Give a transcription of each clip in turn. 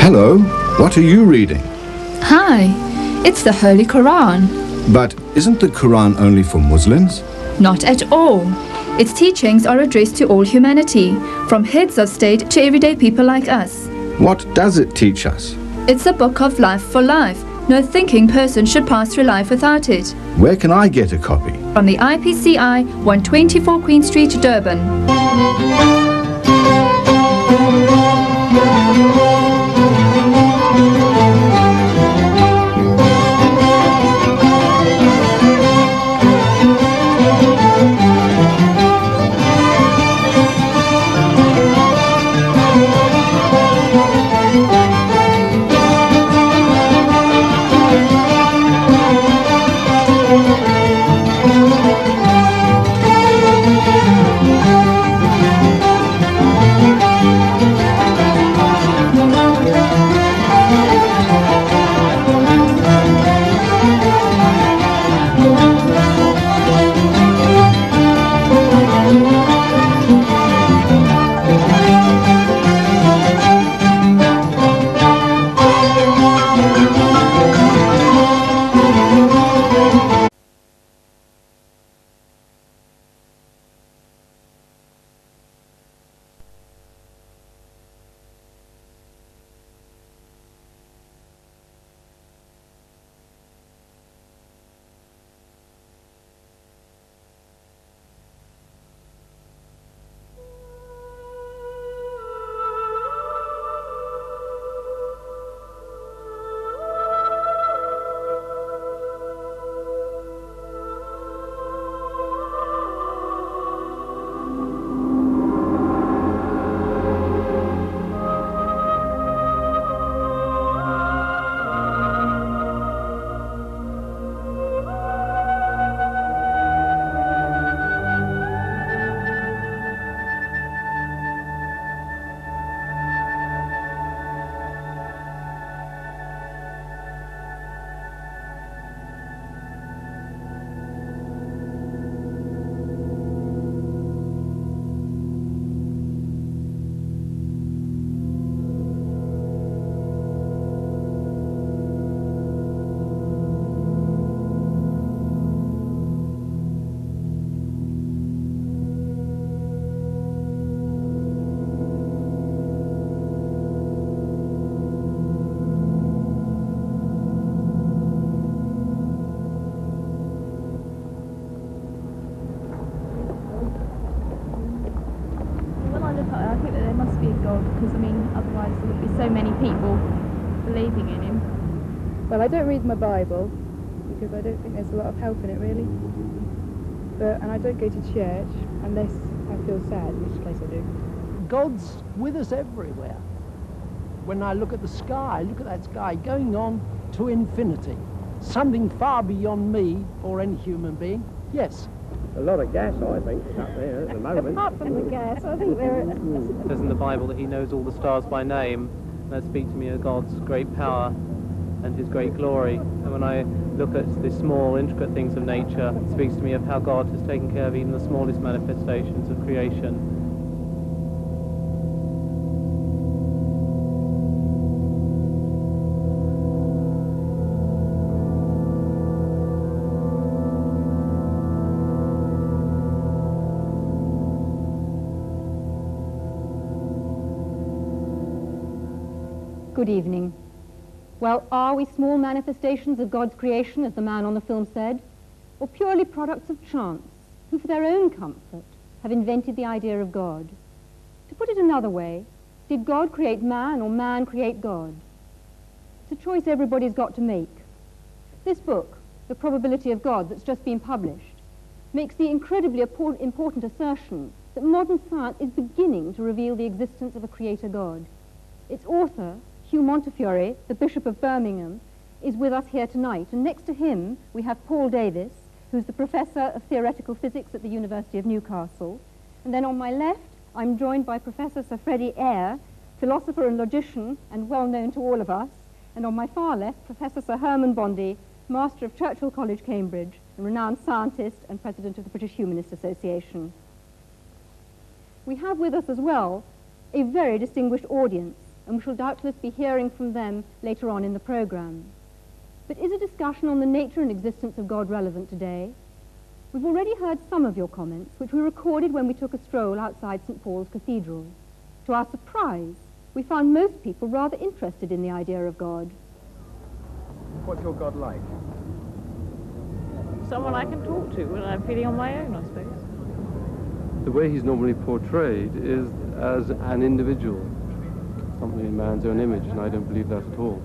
Hello, what are you reading? Hi, it's the Holy Quran. But isn't the Quran only for Muslims? Not at all. Its teachings are addressed to all humanity, from heads of state to everyday people like us. What does it teach us? It's a book of life for life. No thinking person should pass through life without it. Where can I get a copy? From the IPCI, 124 Queen Street, Durban. Because, I mean, otherwise there would be so many people believing in him. Well, I don't read my Bible because I don't think there's a lot of help in it, really. And I don't go to church unless I feel sad, in which case I do. God's with us everywhere. When I look at the sky, look at that sky going on to infinity. Something far beyond me or any human being. Yes. A lot of gas, I think, up there at the moment. Apart from the gas, I think there are... It says in the Bible that he knows all the stars by name. That speak to me of God's great power and his great glory. And when I look at the small, intricate things of nature, it speaks to me of how God has taken care of even the smallest manifestations of creation. Good evening. Well, are we small manifestations of God's creation, as the man on the film said, or purely products of chance, who for their own comfort have invented the idea of God? To put it another way, did God create man or man create God? It's a choice everybody's got to make. This book, The Probability of God, that's just been published, makes the incredibly important assertion that modern science is beginning to reveal the existence of a creator God. Its author, Hugh Montefiore, the Bishop of Birmingham, is with us here tonight, and next to him we have Paul Davis, who's the Professor of Theoretical Physics at the University of Newcastle, and then on my left I'm joined by Professor Sir Freddie Eyre, philosopher and logician and well known to all of us, and on my far left Professor Sir Herman Bondi, Master of Churchill College, Cambridge, and renowned scientist and President of the British Humanist Association. We have with us as well a very distinguished audience, and we shall doubtless be hearing from them later on in the programme. But is a discussion on the nature and existence of God relevant today? We've already heard some of your comments, which we recorded when we took a stroll outside St. Paul's Cathedral. To our surprise, we found most people rather interested in the idea of God. What's your God like? Someone I can talk to when I'm feeling on my own, I suppose. The way he's normally portrayed is as an individual, something in man's own image, and I don't believe that at all.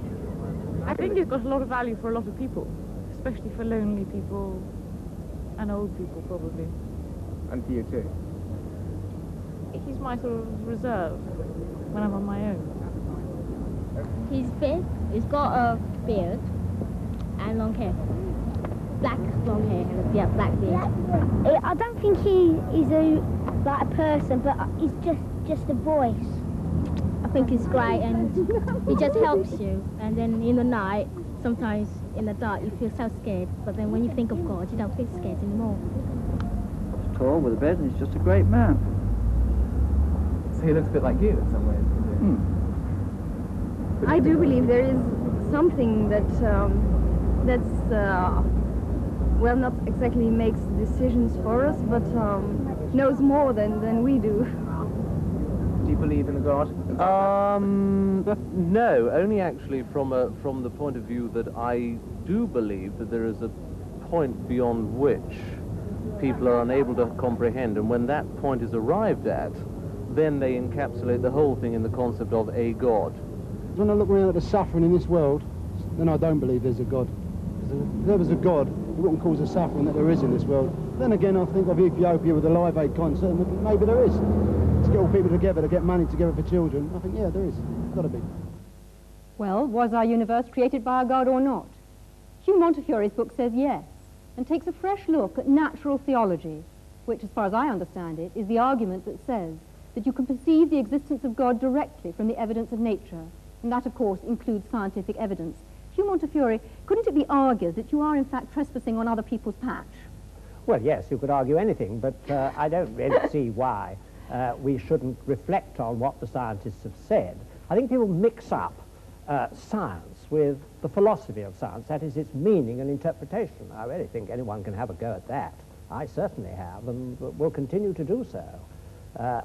I think he's got a lot of value for a lot of people, especially for lonely people and old people, probably. And for you too? He's my sort of reserve when I'm on my own. He's big, he's got a beard and long hair. Black long hair and a black beard. I don't think he's like a person, but he's just a voice. I think he's great and he just helps you. And then in the night, sometimes in the dark, you feel so scared. But then when you think of God, you don't feel scared anymore. He's tall with a beard and he's just a great man. So he looks a bit like you in some ways. I do believe there is something that well, not exactly makes decisions for us, but knows more than we do. Do you believe in a God? No, only actually from the point of view that I do believe that there is a point beyond which people are unable to comprehend, and when that point is arrived at, then they encapsulate the whole thing in the concept of a God. When I look around at the suffering in this world, then I don't believe there's a God. If there was a God, it wouldn't cause the suffering that there is in this world. Then again, I think of Ethiopia with the Live Aid concert, and maybe there is. To get all people together, to get money together for children, I think, yeah, there is. Got to be. Well, was our universe created by a God or not? Hugh Montefiore's book says yes, and takes a fresh look at natural theology, which, as far as I understand it, is the argument that says that you can perceive the existence of God directly from the evidence of nature, and that, of course, includes scientific evidence. Hugh Montefiore, couldn't it be argued that you are, in fact, trespassing on other people's patch? Well, yes, you could argue anything, but I don't really see why we shouldn't reflect on what the scientists have said. I think people mix up science with the philosophy of science, that is, its meaning and interpretation. I really think anyone can have a go at that. I certainly have, and will continue to do so.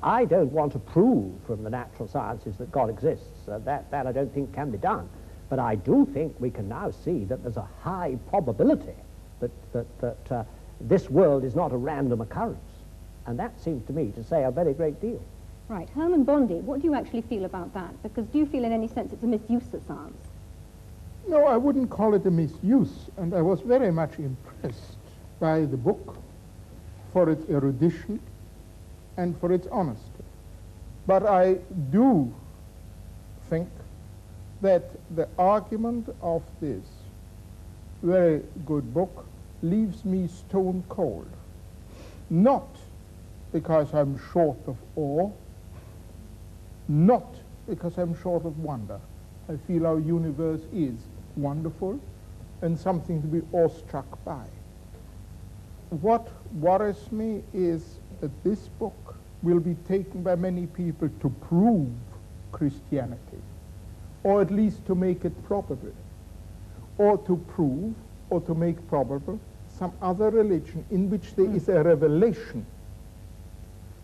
I don't want to prove from the natural sciences that God exists. That I don't think can be done. But I do think we can now see that there's a high probability that this world is not a random occurrence. And that seems to me to say a very great deal. Right. Herman Bondi, what do you actually feel about that? Because do you feel in any sense it's a misuse of science? No, I wouldn't call it a misuse, and I was very much impressed by the book for its erudition and for its honesty. But I do think that the argument of this very good book leaves me stone cold. Not because I'm short of awe, not because I'm short of wonder. I feel our universe is wonderful and something to be awestruck by. What worries me is that this book will be taken by many people to prove Christianity, or at least to make it probable, or to prove, or to make probable some other religion in which there is a revelation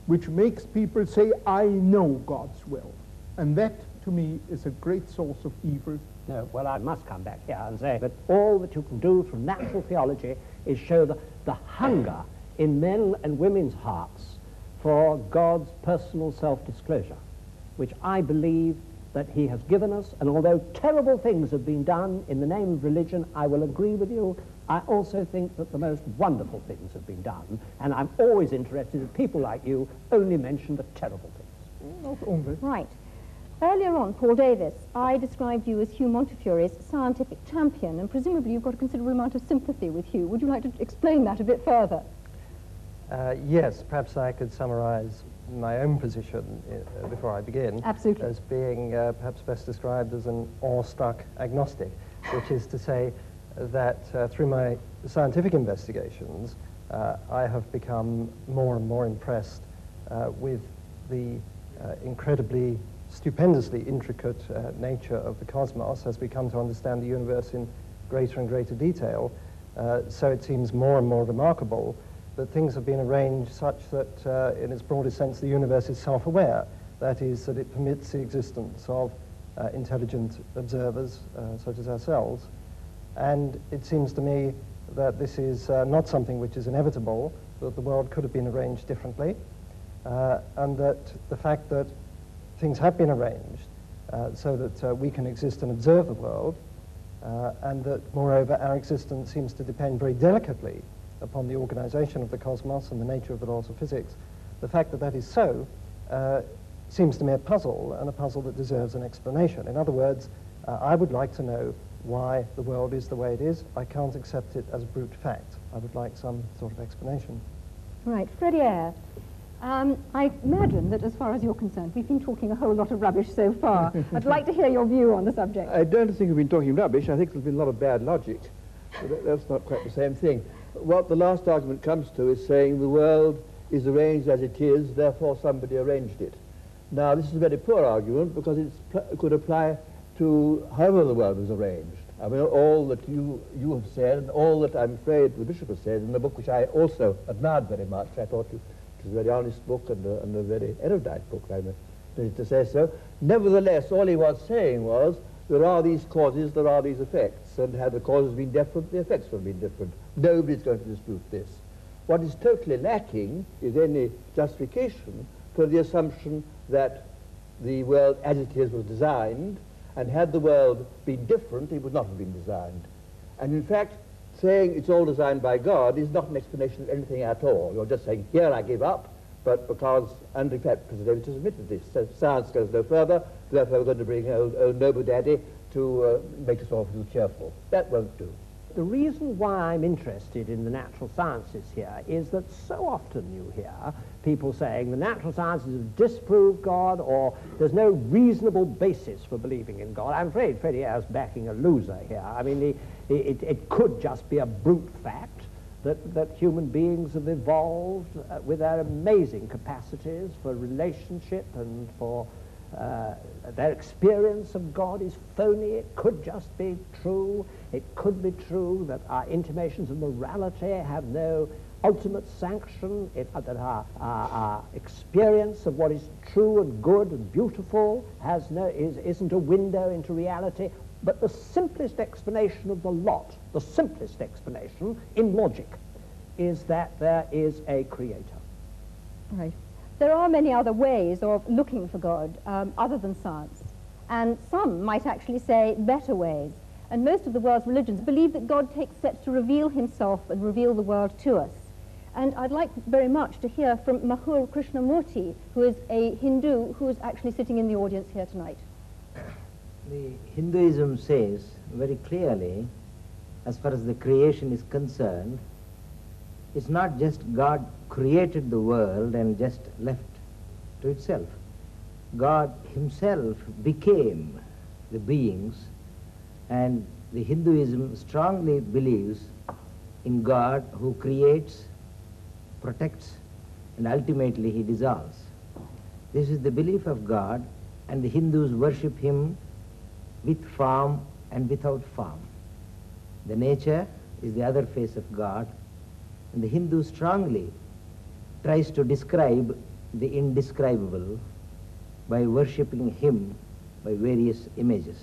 which makes people say, I know God's will. And that, to me, is a great source of evil. No, well, I must come back here and say that all that you can do from natural theology is show the hunger in men and women's hearts for God's personal self-disclosure, which I believe that he has given us. And although terrible things have been done in the name of religion, I will agree with you, I also think that the most wonderful things have been done, and I'm always interested that people like you only mention the terrible things. Not only. Right. Earlier on, Paul Davis, I described you as Hugh Montefiore's scientific champion, and presumably you've got a considerable amount of sympathy with Hugh. Would you like to explain that a bit further? Yes, perhaps I could summarize my own position before I begin. Absolutely. As being perhaps best described as an awestruck agnostic, which is to say that through my scientific investigations, I have become more and more impressed with the incredibly stupendously intricate nature of the cosmos as we come to understand the universe in greater and greater detail, so it seems more and more remarkable that things have been arranged such that, in its broadest sense, the universe is self-aware. That is, that it permits the existence of intelligent observers such as ourselves. And it seems to me that this is not something which is inevitable, that the world could have been arranged differently, and that the fact that things have been arranged so that we can exist and observe the world, and that, moreover, our existence seems to depend very delicately upon the organization of the cosmos and the nature of the laws of physics. The fact that that is so seems to me a puzzle, and a puzzle that deserves an explanation. In other words, I would like to know why the world is the way it is. I can't accept it as brute fact. I would like some sort of explanation. Right, Freddie Eyre. I imagine that as far as you're concerned, we've been talking a whole lot of rubbish so far. I'd like to hear your view on the subject. I don't think we've been talking rubbish. I think there's been a lot of bad logic. But that's not quite the same thing. What the last argument comes to is saying the world is arranged as it is, therefore somebody arranged it. Now, this is a very poor argument because it could apply to however the world was arranged. I mean, all that you have said, and all that I'm afraid the Bishop has said in the book, which I also admired very much. I thought it was a very honest book and a very erudite book, I'm pleased to say so. Nevertheless, all he was saying was, there are these causes, there are these effects, and had the causes been different, the effects would have been different. Nobody's going to dispute this. What is totally lacking is any justification for the assumption that the world as it is was designed, and had the world been different, it would not have been designed. And in fact, saying it's all designed by God is not an explanation of anything at all. You're just saying, here I give up, but because, and in fact, President Davis has admitted this, so science goes no further, therefore we're going to bring old Noble Daddy to make us all feel cheerful. That won't do. The reason why I'm interested in the natural sciences here is that so often you hear people saying the natural sciences have disproved God, or there's no reasonable basis for believing in God. I'm afraid Freddie Eyre's backing a loser here. I mean, it could just be a brute fact that human beings have evolved with their amazing capacities for relationship and for their experience of God is phony. It could just be true. It could be true that our intimations of morality have no ultimate sanction, that our experience of what is true and good and beautiful isn't a window into reality. But the simplest explanation of the lot, the simplest explanation in logic, is that there is a creator. Right. There are many other ways of looking for God other than science, and some might actually say better ways. And most of the world's religions believe that God takes steps to reveal himself and reveal the world to us. And I'd like very much to hear from Mahur Krishnamurti, who is a Hindu who is actually sitting in the audience here tonight. The Hinduism says very clearly, as far as the creation is concerned, it's not just God created the world and just left to itself. God himself became the beings, and the Hinduism strongly believes in God who creates, protects, and ultimately he dissolves. This is the belief of God, and the Hindus worship him with form and without form. The nature is the other face of God, and the Hindu strongly tries to describe the indescribable by worshipping him by various images.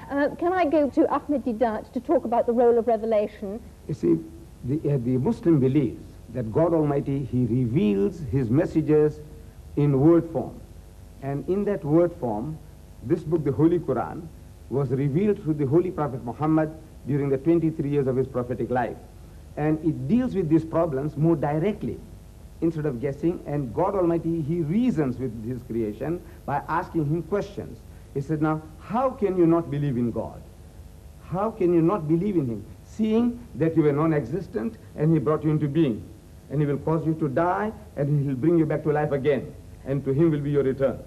Can I go to Ahmed Deedat to talk about the role of revelation? You see, the Muslim believes that God Almighty, he reveals his messages in word form. And in that word form, this book, the Holy Quran, was revealed through the Holy Prophet Muhammad during the 23 years of his prophetic life. And it deals with these problems more directly instead of guessing. And God Almighty, he reasons with his creation by asking him questions. He said, now, how can you not believe in God? How can you not believe in him, seeing that you were non-existent and he brought you into being? And he will cause you to die and he will bring you back to life again. And to him will be your return.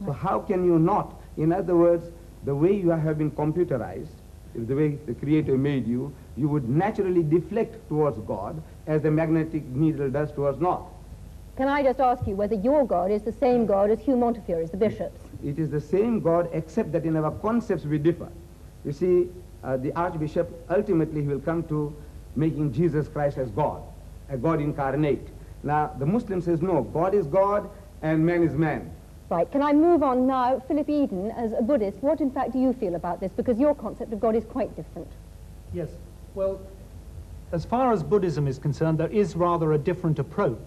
So how can you not? In other words, the way you have been computerized, the way the Creator made you, you would naturally deflect towards God as the magnetic needle does towards north. Can I just ask you whether your God is the same God as Hugh Montefiore, as the bishop's? it is the same God, except that in our concepts we differ. You see, the Archbishop, ultimately he will come to making Jesus Christ as God, a God incarnate. Now, the Muslim says, no, God is God and man is man. Right, can I move on now? Philip Eden, as a Buddhist, what in fact do you feel about this? Because your concept of God is quite different. Yes, well, as far as Buddhism is concerned, there is rather a different approach.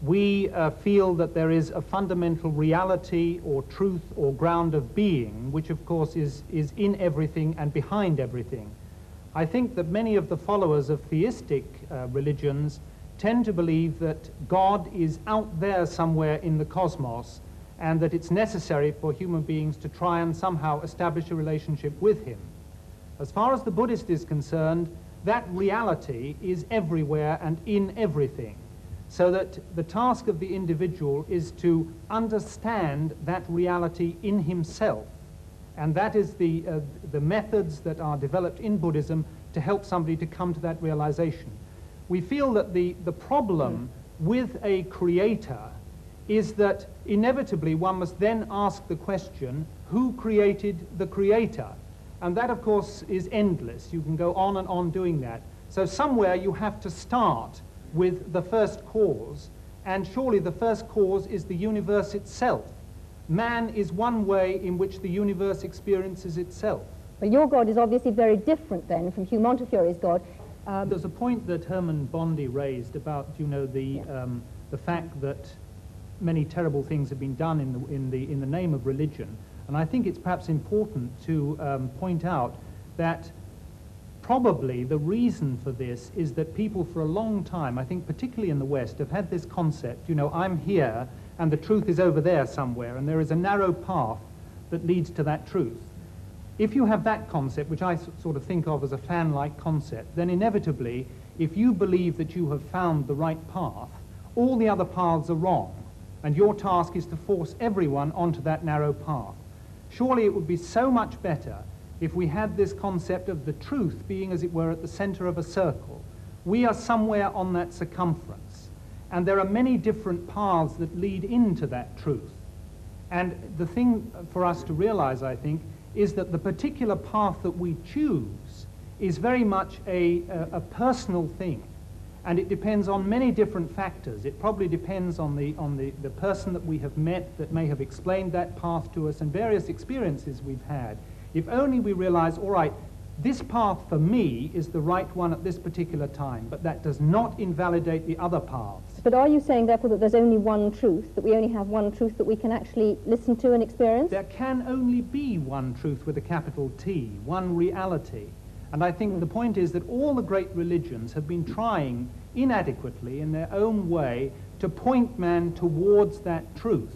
We feel that there is a fundamental reality or truth or ground of being, which of course is in everything and behind everything. I think that many of the followers of theistic religions tend to believe that God is out there somewhere in the cosmos, and that it's necessary for human beings to try and somehow establish a relationship with him. As far as the Buddhist is concerned, that reality is everywhere and in everything, so that the task of the individual is to understand that reality in himself. And that is the methods that are developed in Buddhism to help somebody to come to that realization. We feel that the problem with a creator is that inevitably one must then ask the question, who created the creator? And that, of course, is endless. You can go on and on doing that. So somewhere you have to start with the first cause, and surely the first cause is the universe itself. Man is one way in which the universe experiences itself. But your God is obviously very different then from Hugh Montefiore's God. There's a point that Herman Bondi raised about, you know, the fact that many terrible things have been done in the name of religion. And I think it's perhaps important to point out that probably the reason for this is that people for a long time, I think particularly in the West, have had this concept, you know, I'm here and the truth is over there somewhere, and there is a narrow path that leads to that truth. If you have that concept, which I sort of think of as a fan-like concept, then inevitably, if you believe that you have found the right path, all the other paths are wrong, and your task is to force everyone onto that narrow path. Surely it would be so much better if we had this concept of the truth being, as it were, at the center of a circle. We are somewhere on that circumference, and there are many different paths that lead into that truth. And the thing for us to realize, I think, is that the particular path that we choose is very much a personal thing. And it depends on many different factors. It probably depends on the person that we have met that may have explained that path to us, and various experiences we've had. If only we realize, all right, this path for me is the right one at this particular time, but that does not invalidate the other paths. But are you saying, therefore, that there's only one truth, that we only have one truth that we can actually listen to and experience? There can only be one truth with a capital T, one reality. And I think the point is that all the great religions have been trying inadequately in their own way to point man towards that truth.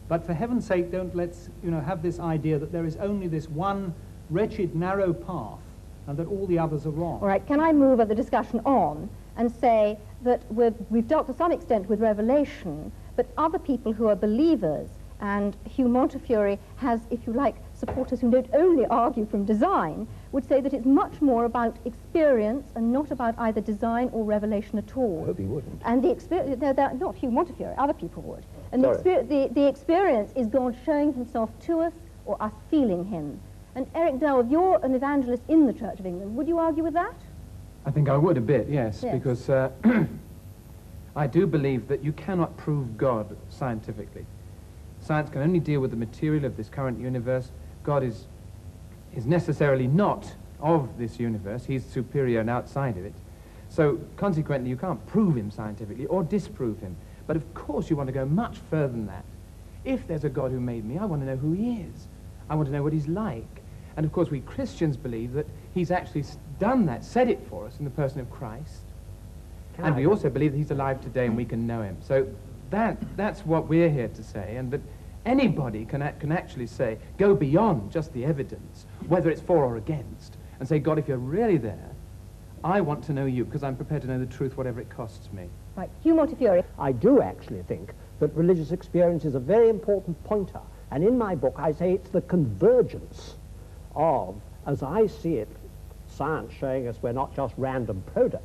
But for heaven's sake, don't let's, you know, have this idea that there is only this one wretched, narrow path and that all the others are wrong. All right, can I move the discussion on and say that we've dealt to some extent with revelation, but other people who are believers, and Hugh Montefiore has, if you like, supporters who don't only argue from design, would say that it's much more about experience and not about either design or revelation at all. I hope he wouldn't. And the experience, not Hugh Montefiore, other people would. And Sorry. the experience is God showing himself to us or us feeling him. And Eric Delve, you're an evangelist in the Church of England. Would you argue with that? I think I would a bit, yes. Because I do believe that you cannot prove God scientifically. Science can only deal with the material of this current universe. God is necessarily not of this universe. He's superior and outside of it. So consequently, you can't prove him scientifically or disprove him. But of course you want to go much further than that. If there's a God who made me, I want to know who he is. I want to know what he's like. And of course we Christians believe that he's actually done that, said it for us in the person of Christ. And we also believe that he's alive today and we can know him. So that's what we're here to say, and that anybody can actually say, go beyond just the evidence, whether it's for or against, and say, God, if you're really there, I want to know you, because I'm prepared to know the truth, whatever it costs me. Right, Hugh Montefiore. I do actually think that religious experience is a very important pointer, and in my book I say it's the convergence of, as I see it, science showing us we're not just random products,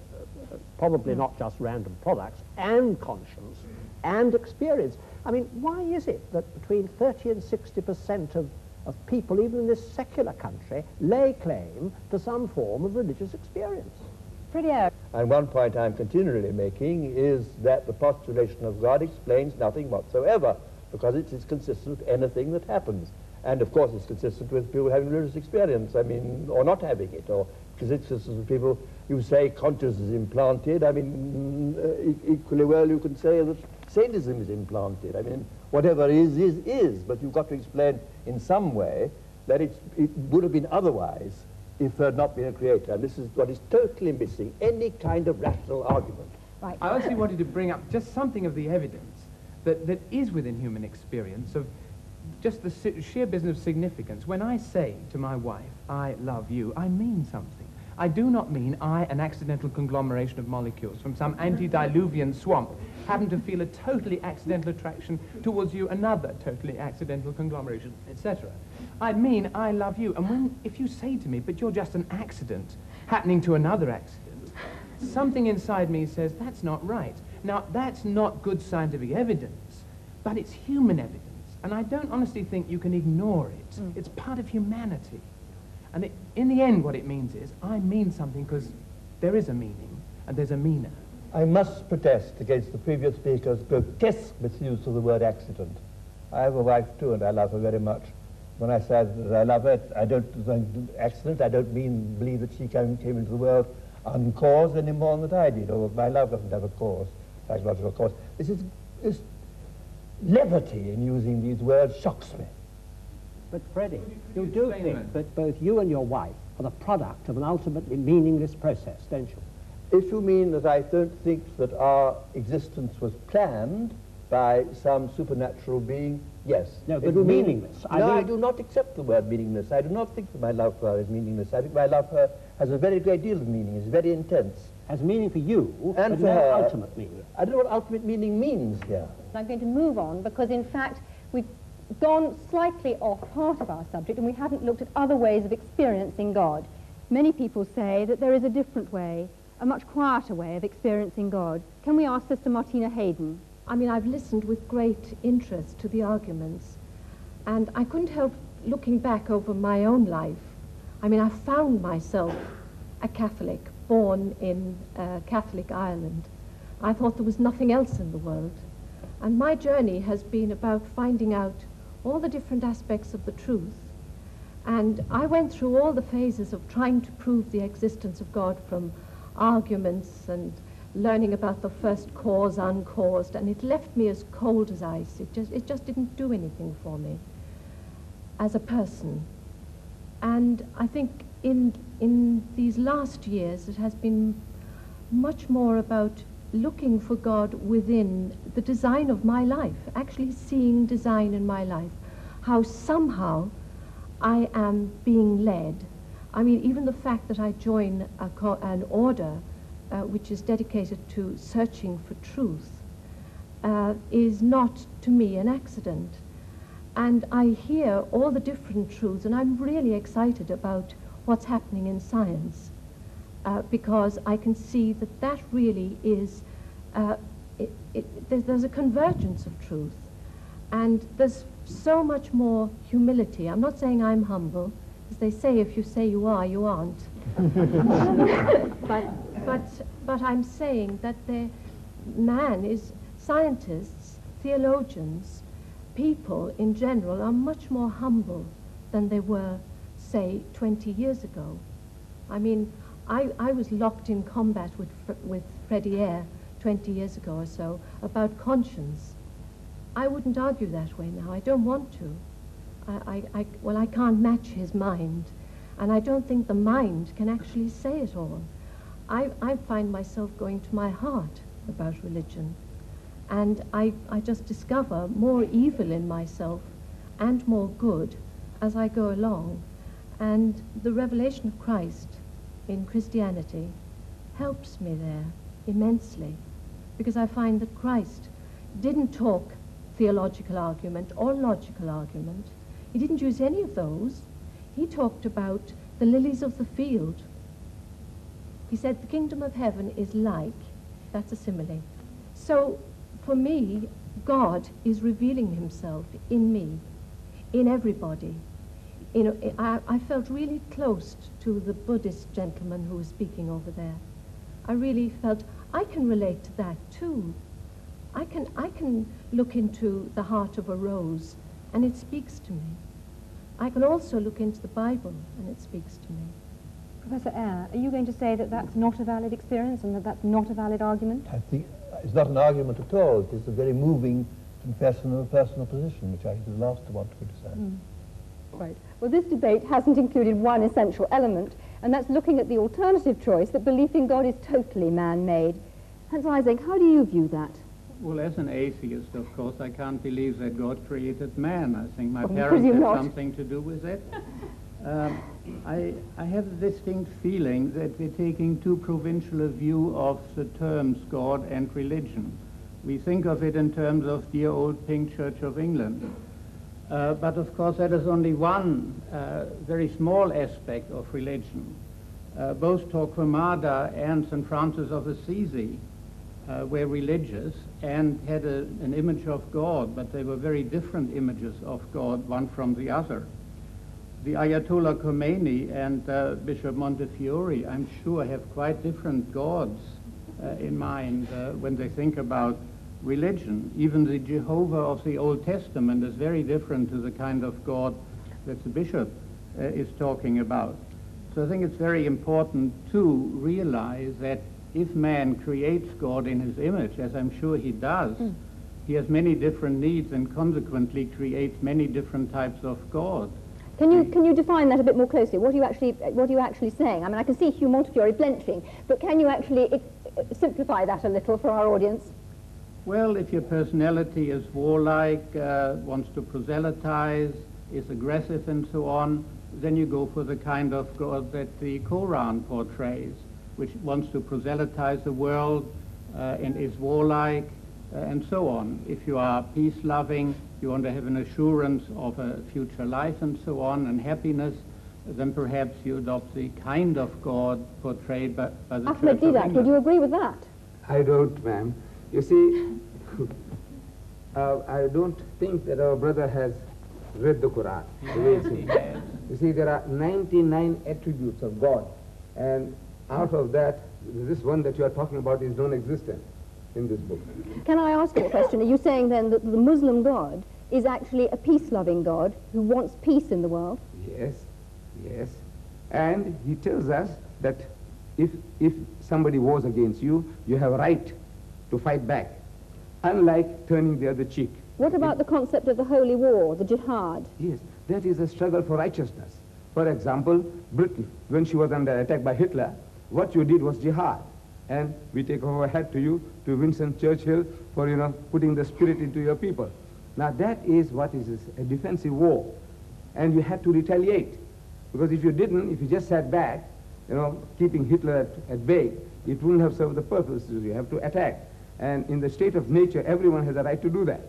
probably not just random products, and conscience, and experience. I mean, why is it that between 30 and 60% of people, even in this secular country, lay claim to some form of religious experience? Pretty out. And one point I'm continually making is that the postulation of God explains nothing whatsoever, because it is consistent with anything that happens. And of course it's consistent with people having religious experience, I mean, or not having it, or consistent with people, you say consciousness is implanted, I mean, equally well you can say that sadism is implanted. I mean, whatever is, but you've got to explain in some way that it would have been otherwise if there had not been a creator. And this is what is totally missing, any kind of rational argument. Right. I actually wanted to bring up just something of the evidence that is within human experience of just the sheer business of significance. When I say to my wife, I love you, I mean something. I do not mean I, an accidental conglomeration of molecules from some antediluvian swamp, happen to feel a totally accidental attraction towards you, another totally accidental conglomeration, etc. I mean I love you. And if you say to me, but you're just an accident happening to another accident, something inside me says, that's not right. Now, that's not good scientific evidence, but it's human evidence. And I don't honestly think you can ignore it. It's part of humanity. And in the end, what it means is, I mean something because there is a meaning, and there's a meaner. I must protest against the previous speaker's grotesque misuse of the word accident. I have a wife too, and I love her very much. When I say that I love her, I don't accident, I don't believe that she came into the world uncaused any more than that I did, or my love doesn't have a cause, psychological cause. This levity in using these words shocks me. But Freddie, you do think that both you and your wife are the product of an ultimately meaningless process, don't you? If you mean that I don't think that our existence was planned by some supernatural being, yes. No, but meaningless. I do not accept the word meaningless. I do not think that my love for her is meaningless. I think my love for her has a very great deal of meaning. It's very intense. Has meaning for you, and but for no her. ultimate meaning. I don't know what ultimate meaning means here. I'm going to move on because, in fact, we've gone slightly off part of our subject and we haven't looked at other ways of experiencing God. Many people say that there is a different way, a much quieter way of experiencing God. Can we ask Sister Martina Hayden? I mean, I've listened with great interest to the arguments, and I couldn't help looking back over my own life. I mean, I found myself a Catholic, born in Catholic Ireland. I thought there was nothing else in the world. And my journey has been about finding out all the different aspects of the truth. And I went through all the phases of trying to prove the existence of God, from arguments and learning about the first cause, uncaused, and it left me as cold as ice. It just didn't do anything for me as a person. And I think in these last years it has been much more about looking for God within the design of my life, actually seeing design in my life, how somehow I am being led. I mean, even the fact that I join an order which is dedicated to searching for truth is not, to me, an accident. And I hear all the different truths, and I'm really excited about what's happening in science, because I can see that that really is, there's a convergence of truth, and there's so much more humility. I'm not saying I'm humble, as they say, if you say you are, you aren't. But I'm saying that scientists, theologians, people in general are much more humble than they were, say, 20 years ago. I mean, I was locked in combat with Freddie Eyre 20 years ago or so about conscience. I wouldn't argue that way now. I don't want to. Well, I can't match his mind, and I don't think the mind can actually say it all. I find myself going to my heart about religion, and I just discover more evil in myself and more good as I go along. And the revelation of Christ in Christianity helps me there immensely, because I find that Christ didn't talk theological argument or logical argument. He didn't use any of those. He talked about the lilies of the field. He said the kingdom of heaven is like, that's a simile. So for me, God is revealing himself in me, in everybody. You know, I felt really close to the Buddhist gentleman who was speaking over there. I really felt I can relate to that too. I can look into the heart of a rose and it speaks to me. I can also look into the Bible and it speaks to me. Professor Eyre, are you going to say that that's not a valid experience and that that's not a valid argument? I think it's not an argument at all. It is a very moving confession of a personal position, which I think is the last to want to criticize. Right. Well, this debate hasn't included one essential element, and that's looking at the alternative choice that belief in God is totally man-made. Hans Eysenck, how do you view that? Well, as an atheist, of course, I can't believe that God created man. I think my Well, parents had not. something to do with it. I have a distinct feeling that we're taking too provincial a view of the terms God and religion. We think of it in terms of dear old Pink Church of England. But of course that is only one very small aspect of religion. Both Torquemada and St. Francis of Assisi were religious and had an image of God, but they were very different images of God, one from the other. The Ayatollah Khomeini and Bishop Montefiore, I'm sure, have quite different gods in mind when they think about religion. Even the Jehovah of the Old Testament is very different to the kind of God that the bishop is talking about. So I think it's very important to realize that if man creates God in his image, as I'm sure he does, he has many different needs and consequently creates many different types of God. Can you define that a bit more closely? What are you actually saying? I mean, I can see Hugh Montefiore blenching, but can you actually simplify that a little for our audience? Well, if your personality is warlike, wants to proselytize, is aggressive and so on, then you go for the kind of God that the Quran portrays, which wants to proselytize the world and is warlike and so on. If you are peace-loving, you want to have an assurance of a future life and so on, and happiness, then perhaps you adopt the kind of God portrayed by the Church of Deedat, England. would you agree with that? I don't, ma'am. You see, I don't think that our brother has read the Quran. The way it seems. You see, there are 99 attributes of God, and out of that, this one that you are talking about is non-existent in this book. Can I ask you a question? Are you saying then that the Muslim God is actually a peace-loving God who wants peace in the world? Yes, yes. And he tells us that if somebody wars against you, you have a right to fight back, unlike turning the other cheek. What about the concept of the holy war, the jihad? Yes, that is a struggle for righteousness. For example, Britain, when she was under attack by Hitler, what you did was jihad. And we take our hat to you, to Winston Churchill, for, putting the spirit into your people. Now that is what is a defensive war. And you had to retaliate. Because if you didn't, if you just sat back, keeping Hitler at bay, it wouldn't have served the purpose. You have to attack. And in the state of nature, everyone has a right to do that.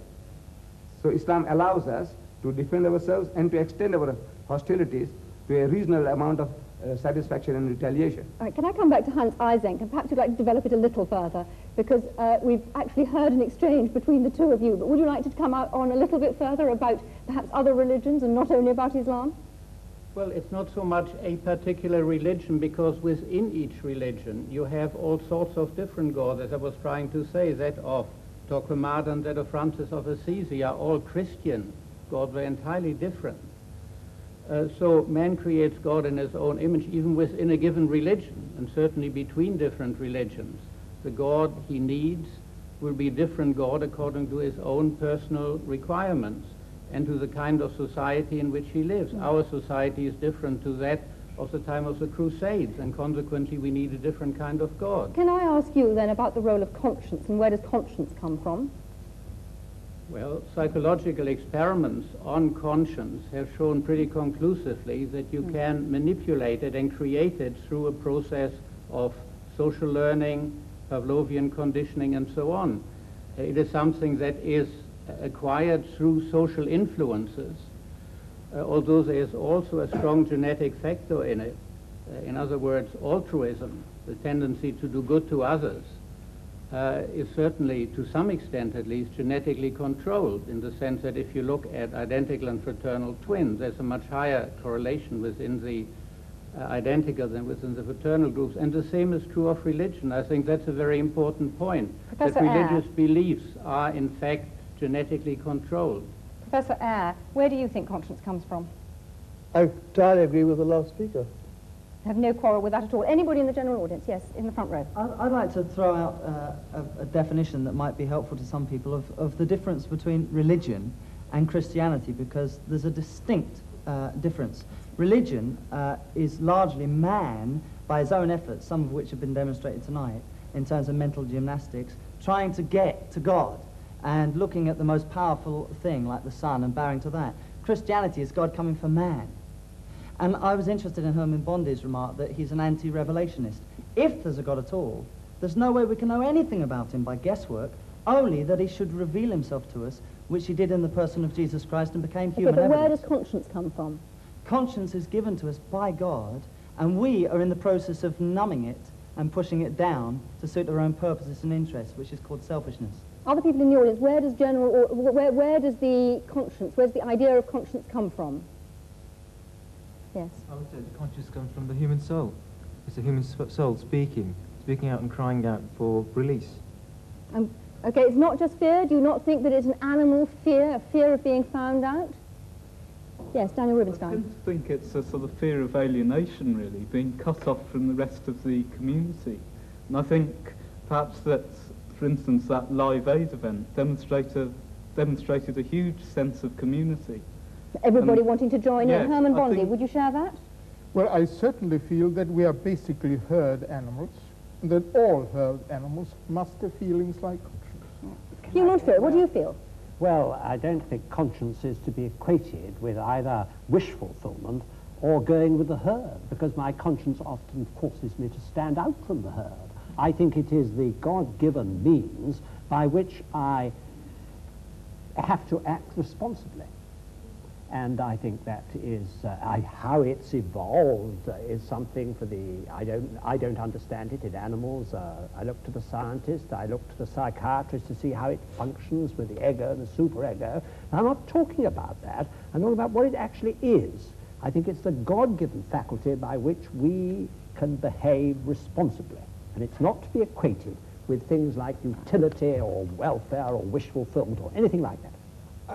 So Islam allows us to defend ourselves and to extend our hostilities to a reasonable amount of satisfaction and retaliation. All right, can I come back to Hans Eysenck, and perhaps you'd like to develop it a little further, because we've actually heard an exchange between the two of you, but would you like to come out on a little bit further about perhaps other religions and not only about Islam? Well, it's not so much a particular religion, because within each religion you have all sorts of different gods. As I was trying to say, that of Torquemada and that of Francis of Assisi are all Christian gods. They're entirely different. So man creates God in his own image, even within a given religion, and certainly between different religions. The God he needs will be a different God according to his own personal requirements and to the kind of society in which he lives. Our society is different to that of the time of the Crusades, and consequently we need a different kind of God. Can I ask you then about the role of conscience, and where does conscience come from? Well, psychological experiments on conscience have shown pretty conclusively that you can manipulate it and create it through a process of social learning, Pavlovian conditioning, and so on. It is something that is acquired through social influences, although there is also a strong genetic factor in it. In other words, altruism, the tendency to do good to others. is certainly, to some extent at least, genetically controlled, in the sense that if you look at identical and fraternal twins, there's a much higher correlation within the identical than within the fraternal groups. And the same is true of religion. I think that's a very important point, Professor that religious beliefs are in fact genetically controlled. Professor Eyre, where do you think conscience comes from? I entirely agree with the last speaker. I have no quarrel with that at all. Anybody in the general audience? Yes, in the front row. I'd like to throw out a definition that might be helpful to some people of the difference between religion and Christianity, because there's a distinct difference. Religion is largely man, by his own efforts, some of which have been demonstrated tonight, in terms of mental gymnastics, trying to get to God and looking at the most powerful thing, like the sun, and bowing to that. Christianity is God coming for man. And I was interested in Herman Bondi's remark that he's an anti-revelationist. If there's a God at all, there's no way we can know anything about him by guesswork, only that he should reveal himself to us, which he did in the person of Jesus Christ and became human Okay, but where evidence. does conscience come from? Conscience is given to us by God, and we are in the process of numbing it and pushing it down to suit our own purposes and interests, which is called selfishness. Other people in the audience, where does where does the conscience, where's the idea of conscience come from? Yes. I would say the conscience comes from the human soul. It's the human soul speaking out and crying out for release. Okay, it's not just fear. Do you not think that it's an animal fear, a fear of being found out? Yes, Daniel Rubinstein. I think it's a sort of fear of alienation, really, being cut off from the rest of the community. And I think perhaps that, for instance, that Live Aid event demonstrated a huge sense of community. Everybody wanting to join in. Yes, Herman Bondi, would you share that? Well, I certainly feel that we are basically herd animals, and that all herd animals must have feelings like conscience. Hugh Montfort, what do you feel? Well, I don't think conscience is to be equated with either wish fulfillment or going with the herd, because my conscience often forces me to stand out from the herd. I think it is the God-given means by which I have to act responsibly. And I think that is how it's evolved is something for the I don't understand it in animals. I look to the scientist, I look to the psychiatrist to see how it functions with the ego and the superego. And I'm not talking about that. I'm talking about what it actually is. I think it's the God-given faculty by which we can behave responsibly, and it's not to be equated with things like utility or welfare or wish fulfillment or anything like that.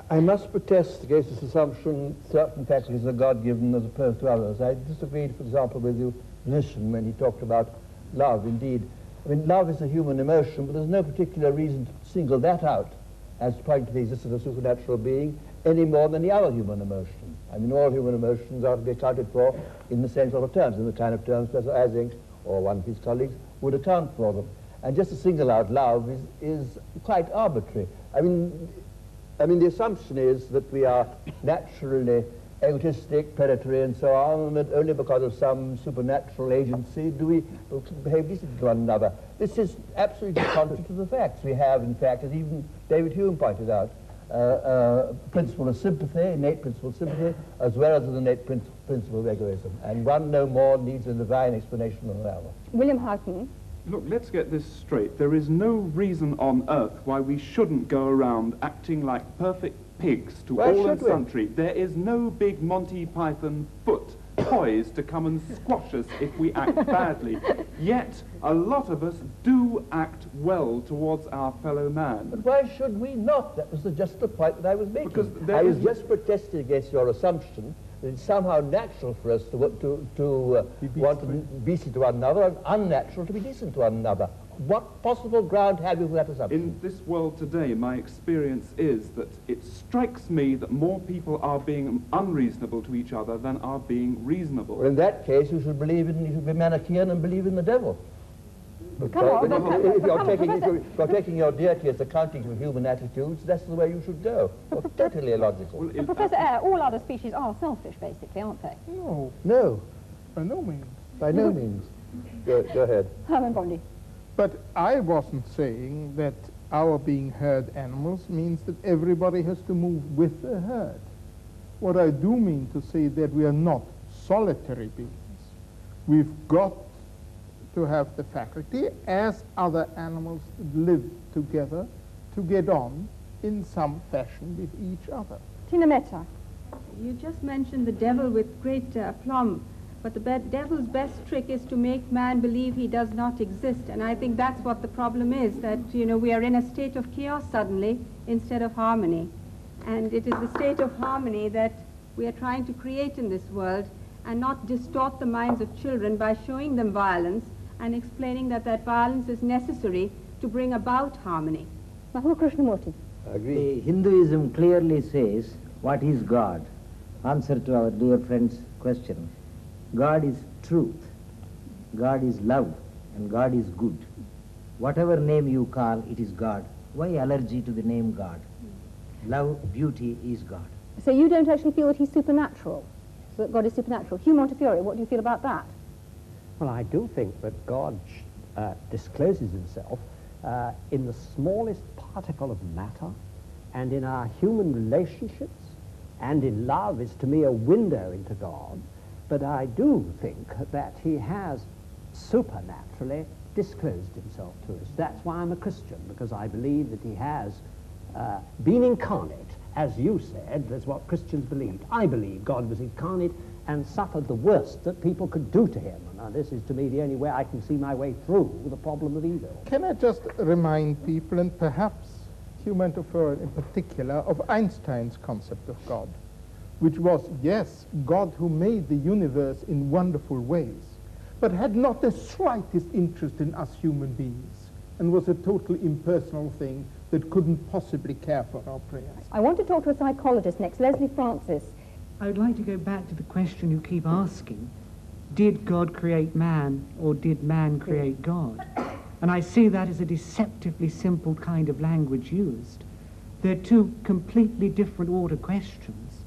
I must protest against this assumption certain faculties are God-given as opposed to others. I disagreed, for example, with the physician when he talked about love. Indeed, I mean, love is a human emotion, but there's no particular reason to single that out as pointing to the existence of a supernatural being any more than the other human emotion. I mean, all human emotions are to be accounted for in the same sort of terms, in the kind of terms Professor Ising or one of his colleagues would account for them. And just to single out love is quite arbitrary. I mean, the assumption is that we are naturally egotistic, predatory, and so on, and that only because of some supernatural agency do we behave decently to one another. This is absolutely contrary to the facts. We have, in fact, as even David Hume pointed out, principle of sympathy, innate principle of sympathy, as well as an innate principle of egoism. And one no more needs a divine explanation than the other. William Houghton. Look, let's get this straight. There is no reason on earth why we shouldn't go around acting like perfect pigs to all and sundry. There is no big Monty Python foot poised to come and squash us if we act badly. Yet, a lot of us do act well towards our fellow man. But why should we not? That was just the point that I was making. Because I was just protesting against your assumption that it's somehow natural for us to want to be decent to one another and unnatural to be decent to one another. What possible ground have you for that assumption? In this world today, my experience is that it strikes me that more people are being unreasonable to each other than are being reasonable. Well, in that case, you should be Manichaean and believe in the devil. If you're taking your deity as accounting for human attitudes, that's the way you should go. Well, totally illogical. But Professor Eyre, all other species are selfish, basically, aren't they? No. No. By no means. By no means. Go ahead. Herman Bondi. But I wasn't saying that our being herd animals means that everybody has to move with the herd. What I do mean to say that we are not solitary beings. We've got to have the faculty, as other animals live together, to get on in some fashion with each other. Tina Mehta. You just mentioned the devil with great aplomb, but the devil's best trick is to make man believe he does not exist, and I think that's what the problem is, that, you know, we are in a state of chaos suddenly instead of harmony. And it is the state of harmony that we are trying to create in this world, and not distort the minds of children by showing them violence and explaining that that violence is necessary to bring about harmony. Mahua Krishnamurti. I agree. Hinduism clearly says, what is God? Answer to our dear friend's question. God is truth, God is love, and God is good. Whatever name you call, it is God. Why allergy to the name God? Love, beauty is God. So you don't actually feel that he's supernatural, that God is supernatural. Hugh Montefiore, what do you feel about that? Well, I do think that God discloses himself in the smallest particle of matter, and in our human relationships, and in love is to me a window into God. But I do think that he has supernaturally disclosed himself to us. That's why I'm a Christian, because I believe that he has been incarnate. As you said, that's what Christians believed. I believe God was incarnate and suffered the worst that people could do to him. Now, this is to me the only way I can see my way through the problem of evil. Can I just remind people, and perhaps Hugh Montefiore in particular, of Einstein's concept of God, which was, yes, God who made the universe in wonderful ways, but had not the slightest interest in us human beings, and was a totally impersonal thing that couldn't possibly care for our prayers. I want to talk to a psychologist next, Leslie Francis. I would like to go back to the question you keep asking. Did God create man, or did man create God? And I see that as a deceptively simple kind of language used. They're two completely different order questions.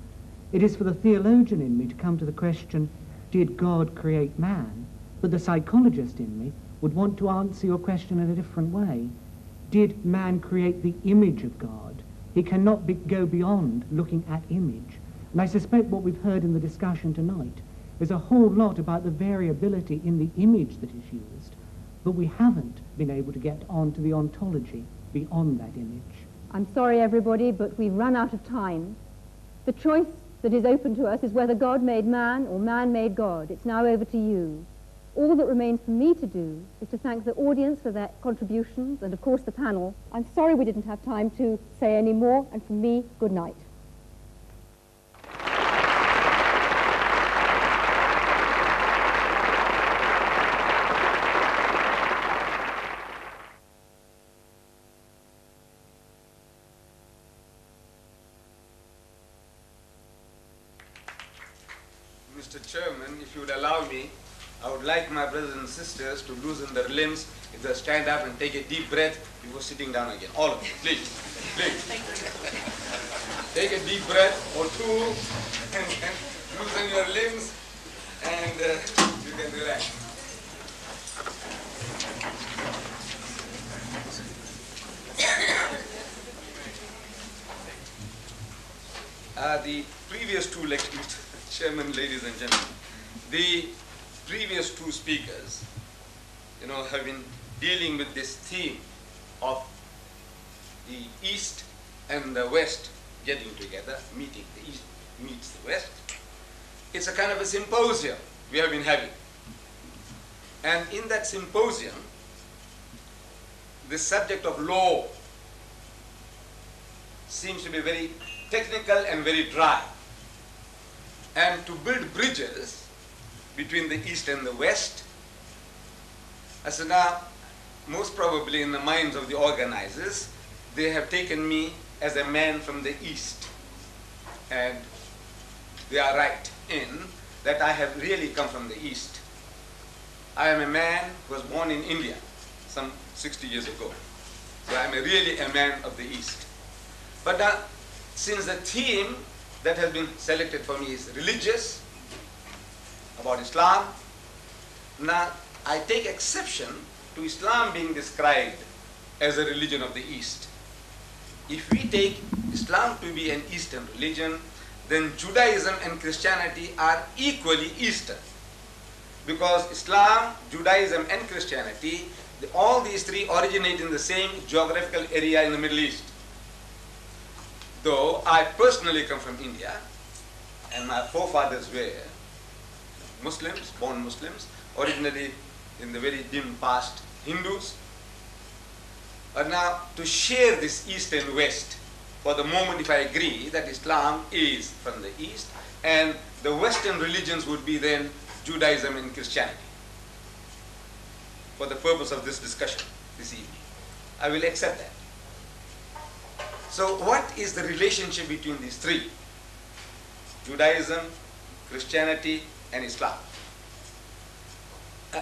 It is for the theologian in me to come to the question, did God create man? But the psychologist in me would want to answer your question in a different way. Did man create the image of God? He cannot go beyond looking at image. And I suspect what we've heard in the discussion tonight is a whole lot about the variability in the image that is used, but we haven't been able to get on to the ontology beyond that image. I'm sorry, everybody, but we've run out of time. The choice that is open to us is whether God made man or man made God. It's now over to you. All that remains for me to do is to thank the audience for their contributions and, of course, the panel. I'm sorry we didn't have time to say any more, and from me, good night. Mr. Chairman, if you would allow me, I would like my brothers and sisters to loosen their limbs. If they stand up and take a deep breath before sitting down again. All of you, please. Please. Take a deep breath or two and loosen your limbs, and you can relax. The previous two lectures, Chairman, ladies and gentlemen, the previous two speakers, have been dealing with this theme of the East and the West getting together, meeting. The East meets the West. It's a kind of a symposium we have been having. And in that symposium, the subject of law seems to be very technical and very dry. And to build bridges between the East and the West, as now, most probably in the minds of the organizers, they have taken me as a man from the East. And they are right in that I have really come from the East. I am a man who was born in India some 60 years ago. So I am really a man of the East. But now, since the theme that has been selected for me is religious, about Islam, now I take exception to Islam being described as a religion of the East. If we take Islam to be an Eastern religion, then Judaism and Christianity are equally Eastern. because Islam, Judaism and Christianity, all these three originate in the same geographical area in the Middle East. Though I personally come from India, and my forefathers were Muslims, born Muslims, originally in the very dim past Hindus. But now to share this East and West, for the moment if I agree that Islam is from the East and the Western religions would be then Judaism and Christianity, for the purpose of this discussion this evening, I will accept that. So what is the relationship between these three? Judaism, Christianity and Islam.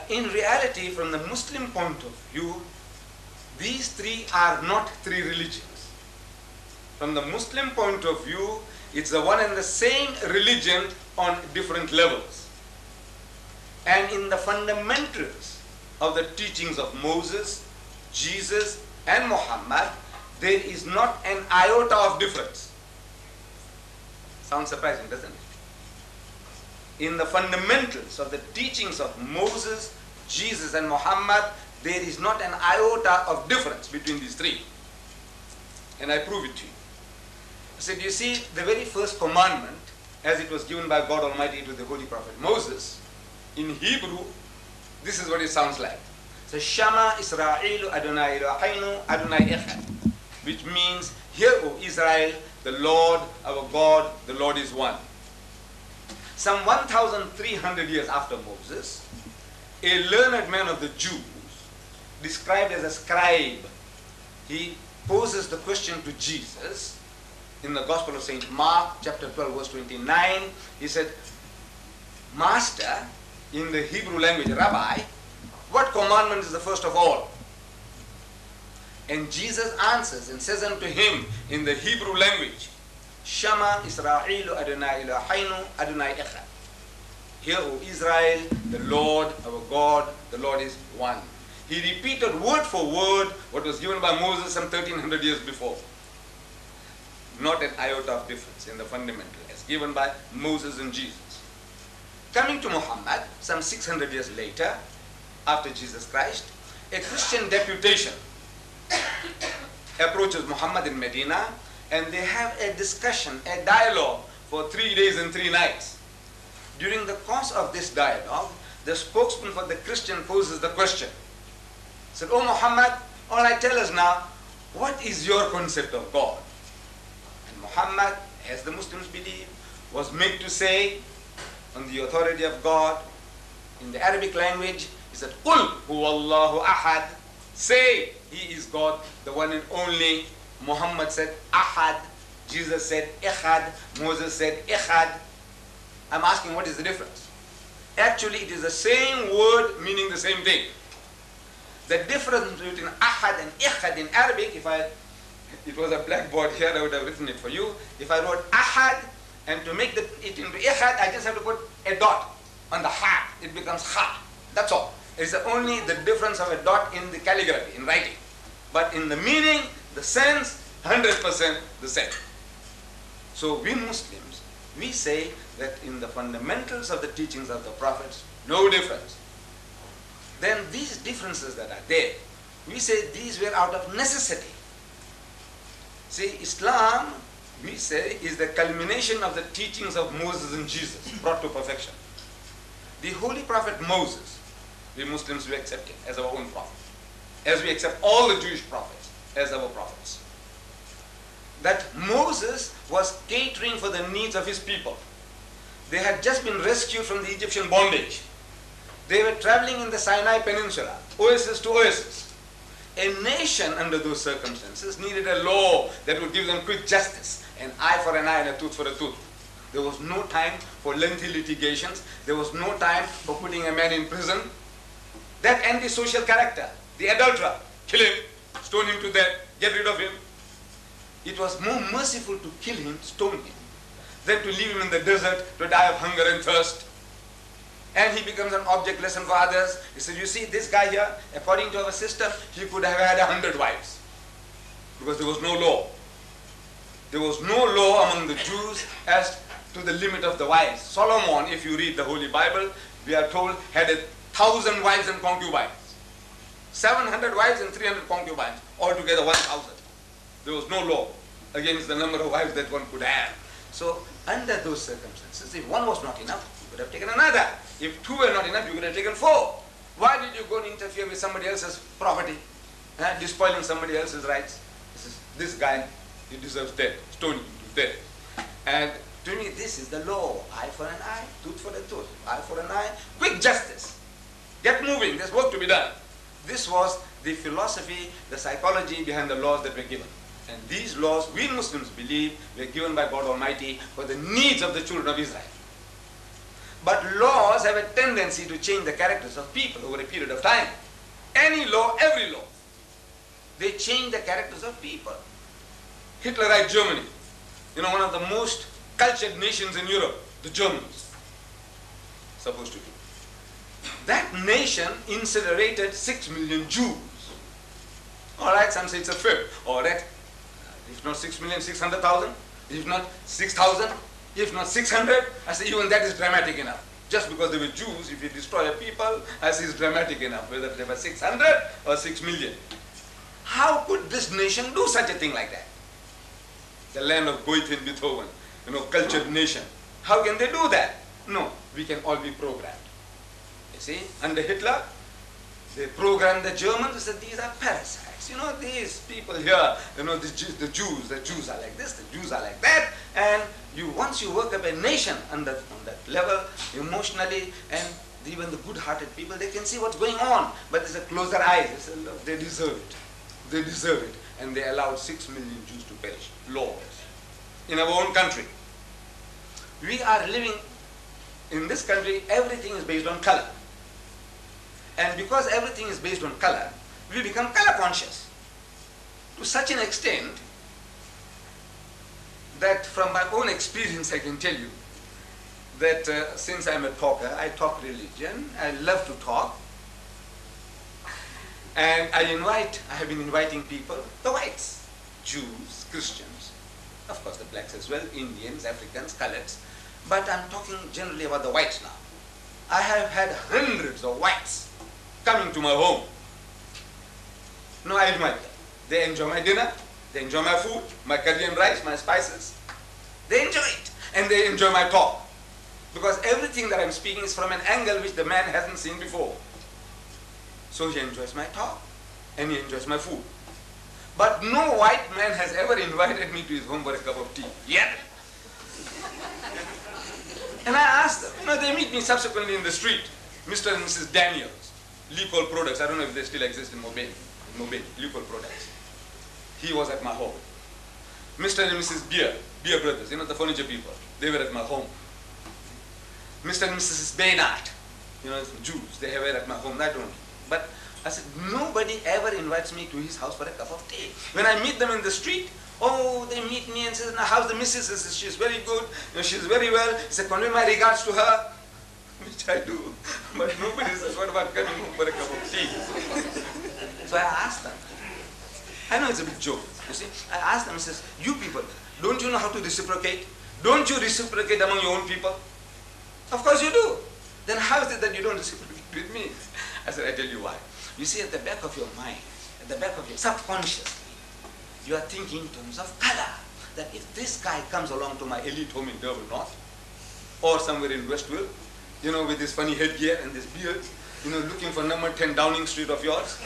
In reality, from the Muslim point of view, these three are not three religions. From the Muslim point of view, it's the one and the same religion on different levels. And in the fundamentals of the teachings of Moses, Jesus and Muhammad, there is not an iota of difference. Sounds surprising, doesn't it? In the fundamentals of the teachings of Moses, Jesus and Muhammad, there is not an iota of difference between these three. And I prove it to you. I said, you see, the very first commandment, as it was given by God Almighty to the Holy Prophet Moses, in Hebrew, this is what it sounds like. So, Shama Israelu Adonai Eloheinu Adonai Echad, which means, hear, O Israel, the Lord, our God, the Lord is one. Some 1,300 years after Moses, a learned man of the Jews, described as a scribe, he poses the question to Jesus in the Gospel of St. Mark, chapter 12, verse 29. He said, Master, in the Hebrew language, Rabbi, what commandment is the first of all? And Jesus answers and says unto him in the Hebrew language, Shama Israelu Adonai Eloheinu Adonai Echad. Hear, O Israel, the Lord, our God, the Lord is one. He repeated word for word what was given by Moses some 1,300 years before. Not an iota of difference in the fundamental as given by Moses and Jesus. Coming to Muhammad, some 600 years later, after Jesus Christ, a Christian deputation approaches Muhammad in Medina, and they have a discussion, a dialogue for 3 days and 3 nights. During the course of this dialogue, the spokesman for the Christian poses the question. He said, "Oh Muhammad, all right, tell us now, what is your concept of God?" And Muhammad, as the Muslims believe, was made to say, on the authority of God, in the Arabic language, he said, "Qul huwallahu ahad." Say, He is God, the one and only. Muhammad said, "Ahad." Jesus said, "Echad." Moses said, "Echad." I'm asking, what is the difference? Actually, it is the same word meaning the same thing. The difference between ahad and echad in Arabic, it was a blackboard here, I would have written it for you. If I wrote ahad, and to make it into echad, I just have to put a dot on the ha. It becomes ha. That's all. It's only the difference of a dot in the calligraphy, in writing. But in the meaning, the sense, 100% the same. So we Muslims, we say that in the fundamentals of the teachings of the prophets, no difference. Then these differences that are there, we say these were out of necessity. See, Islam, we say, is the culmination of the teachings of Moses and Jesus, brought to perfection. The Holy Prophet Moses, we Muslims, we accept him as our own prophet, as we accept all the Jewish prophets as our prophets. That Moses was catering for the needs of his people. They had just been rescued from the Egyptian bondage. They were traveling in the Sinai Peninsula, oasis to oasis. A nation under those circumstances needed a law that would give them quick justice, an eye for an eye and a tooth for a tooth. There was no time for lengthy litigations. There was no time for putting a man in prison. That antisocial character, the adulterer, kill him, stone him to death, get rid of him. It was more merciful to kill him, stone him, than to leave him in the desert to die of hunger and thirst. And he becomes an object lesson for others. He said, you see, this guy here, according to our system, he could have had 100 wives. Because there was no law. There was no law among the Jews as to the limit of the wives. Solomon, if you read the Holy Bible, we are told, had 1,000 wives and concubines. 700 wives and 300 concubines, altogether 1,000. There was no law against the number of wives that one could have. So under those circumstances, if one was not enough, you could have taken another. If two were not enough, you could have taken four. Why did you go and interfere with somebody else's property? Despoiling somebody else's rights? This guy, he deserves death, stoning him to death. And to me, this is the law. Eye for an eye, tooth for a tooth. Eye for an eye, quick justice. Get moving, there's work to be done. This was the philosophy, the psychology behind the laws that were given. And these laws, we Muslims believe, were given by God Almighty for the needs of the children of Israel. But laws have a tendency to change the characters of people over a period of time. Any law, every law, they change the characters of people. Hitlerite Germany, one of the most cultured nations in Europe, the Germans, supposed to be. That nation incinerated 6 million Jews. All right, some say it's a fifth. All right, if not 6,600,000, if not 6,000, if not 600, I say even that is dramatic enough. Just because they were Jews, if you destroy a people, I say it's dramatic enough, whether they were 600 or 6 million. How could this nation do such a thing like that? The land of Goethe and Beethoven, cultured nation. How can they do that? No, we can all be programmed. You see, under Hitler, they programmed the Germans and said, these are parasites. These people here, the Jews are like this, the Jews are like that. And once you work up a nation on that level, emotionally, and even the good-hearted people, they can see what's going on. But they close their eyes. They say, look, they deserve it. They deserve it. And they allowed 6 million Jews to perish. Laws. In our own country. We are living in this country, everything is based on color. And because everything is based on color, we become color conscious. To such an extent that from my own experience I can tell you that since I'm a talker, I talk religion, I love to talk. And I have been inviting people, the whites, Jews, Christians, of course the blacks as well, Indians, Africans, coloreds, but I'm talking generally about the whites now. I have had hundreds of whites coming to my home. No, I invite them. They enjoy my dinner, they enjoy my food, my curry and rice, my spices. They enjoy it, and they enjoy my talk. Because everything that I'm speaking is from an angle which the man hasn't seen before. So he enjoys my talk, and he enjoys my food. But no white man has ever invited me to his home for a cup of tea, yet. And I asked them, they meet me subsequently in the street, Mr. and Mrs. Daniels, Leopold Products, I don't know if they still exist in Mobile, Leopold Products. He was at my home. Mr. and Mrs. Beer Brothers, the furniture people, they were at my home. Mr. and Mrs. Baynard, Jews, they were at my home, not only. But I said, nobody ever invites me to his house for a cup of tea. When I meet them in the street, they meet me and say, now how's the missus? I said, she's very good, she's very well. He said, convey my regards to her, which I do. But nobody says, what about coming home for a cup of tea? So I asked them. I know it's a big joke, you see. I asked them, I says, you people, don't you know how to reciprocate? Don't you reciprocate among your own people? Of course you do. Then how is it that you don't reciprocate with me? I said, I tell you why. You see, at the back of your mind, at the back of your subconsciously, you are thinking in terms of color. That if this guy comes along to my elite home in Durban North, or somewhere in Westville, with this funny headgear and this beard, looking for number 10 Downing Street of yours,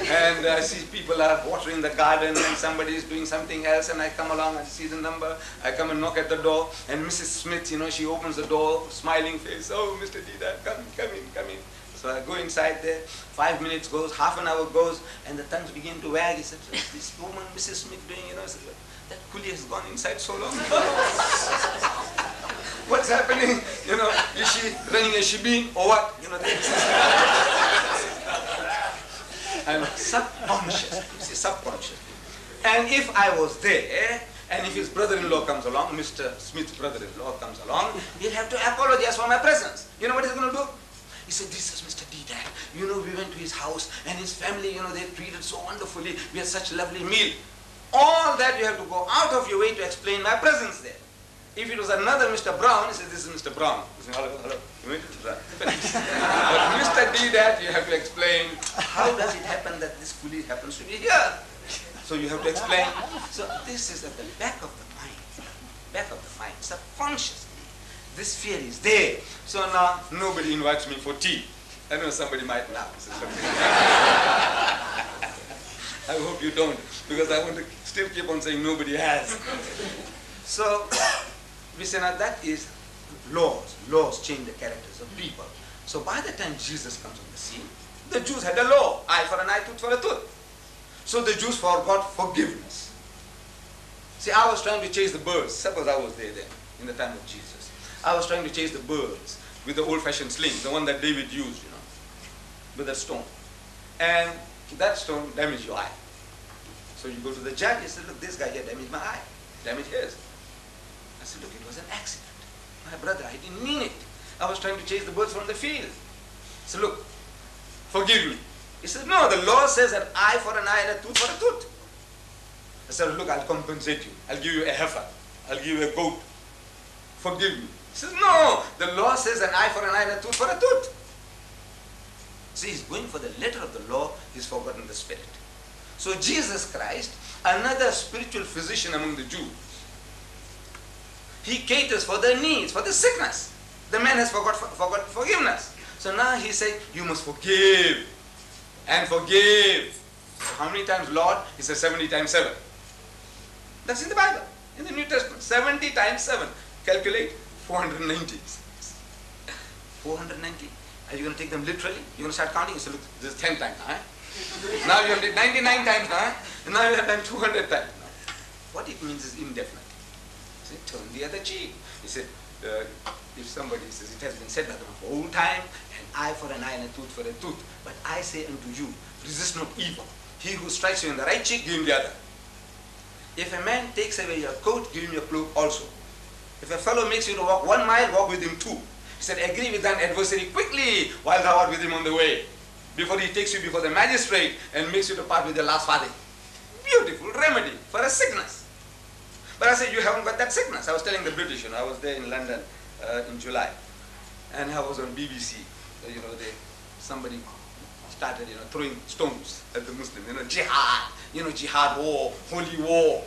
and I see people are watering the garden and somebody is doing something else, and I come along and see the number, I come and knock at the door, and Mrs. Smith, she opens the door, smiling face, oh, Mr. Deedat, come in. So I go inside there, 5 minutes goes, half an hour goes, and the tongues begin to wag. He said, what's this woman, Mrs. Smith, doing? I said, that coolie has gone inside so long. What's happening? Is she running a shebeen or what? I'm subconscious, subconscious. And if I was there, and if his brother-in-law comes along, Mr. Smith's brother-in-law comes along, he'll have to apologize for my presence. You know what he's going to do? He said, this is Mr. Deedat. We went to his house and his family, they treated so wonderfully. We had such a lovely meal. All that you have to go out of your way to explain my presence there. If it was another Mr. Brown, he says, this is Mr. Brown. He says, hello, hello. But Mr. Deedat, you have to explain, how does it happen that this fully happens to be here? So you have to explain. So this is at the back of the mind. Back of the mind, subconsciously. This fear is there. So now nobody invites me for tea. I know somebody might now. I hope you don't, because I want to still keep on saying nobody has. So we say now that is laws. Laws change the characters of people. So by the time Jesus comes on the scene, the Jews had a law, eye for an eye, tooth for a tooth. So the Jews forgot forgiveness. See, I was trying to chase the birds. Suppose I was there then, in the time of Jesus. I was trying to chase the birds with the old-fashioned sling, the one that David used, you know, with a stone. And that stone damaged your eye. So you go to the judge, you say, look, this guy here damaged my eye, damaged his. I said, look, it was an accident. My brother, I didn't mean it. I was trying to chase the birds from the field. I said, look, forgive me. He said, no, the law says an eye for an eye and a tooth for a tooth. I said, look, I'll compensate you. I'll give you a heifer. I'll give you a goat. Forgive me. He says, no, the law says an eye for an eye and a tooth for a tooth. See, he's going for the letter of the law, he's forgotten the spirit. So Jesus Christ, another spiritual physician among the Jews, he caters for their needs, for the sickness. The man has forgot forgiveness. So now he says, you must forgive and forgive. How many times, Lord? He says 70 times 7. That's in the Bible, in the New Testament. 70 times 7. Calculate 490. 490. Are you going to take them literally? You're going to start counting? You say, look, this is 10 times now. Now you have did 99 times now. And now you have done 200 times. What it means is indefinite. See, turn the other cheek. He said, if somebody says, it has been said by them of old time, an eye for an eye and a tooth for a tooth. But I say unto you, resist not evil. He who strikes you in the right cheek, give him the other. If a man takes away your coat, give him your cloak also. If a fellow makes you to walk 1 mile, walk with him 2. He said, agree with thine adversary quickly while thou art with him on the way, before he takes you before the magistrate and makes you to part with your last farthing. Beautiful remedy for a sickness. But I said, you haven't got that sickness. I was telling the British, I was there in London in July, and I was on BBC. Somebody started, throwing stones at the Muslims. Jihad, jihad war, holy war.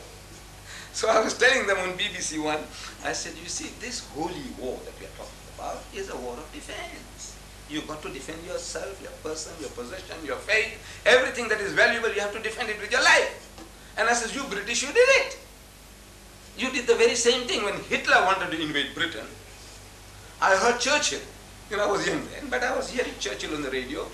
So I was telling them on BBC One, I said, you see, this holy war that we are talking about is a war of defense. You've got to defend yourself, your person, your possession, your faith, everything that is valuable, you have to defend it with your life. And I said, you British, you did it. You did the very same thing when Hitler wanted to invade Britain. I heard Churchill, I was young then, but I was hearing Churchill on the radio.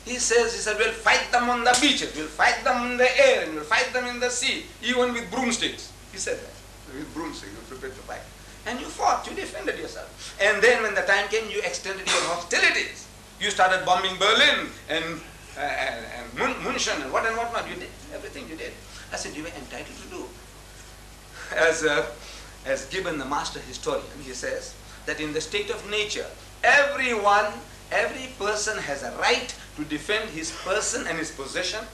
He said, we'll fight them on the beaches, we'll fight them in the air, and we'll fight them in the sea, even with broomsticks. He said that, with broomsticks, you prepared to fight. And you fought, you defended yourself. And then when the time came, you extended your hostilities. You started bombing Berlin and München and whatnot. You did everything you did. I said, you were entitled to do. As Gibbon, the master historian, he says that in the state of nature, every person has a right to defend his person and his possession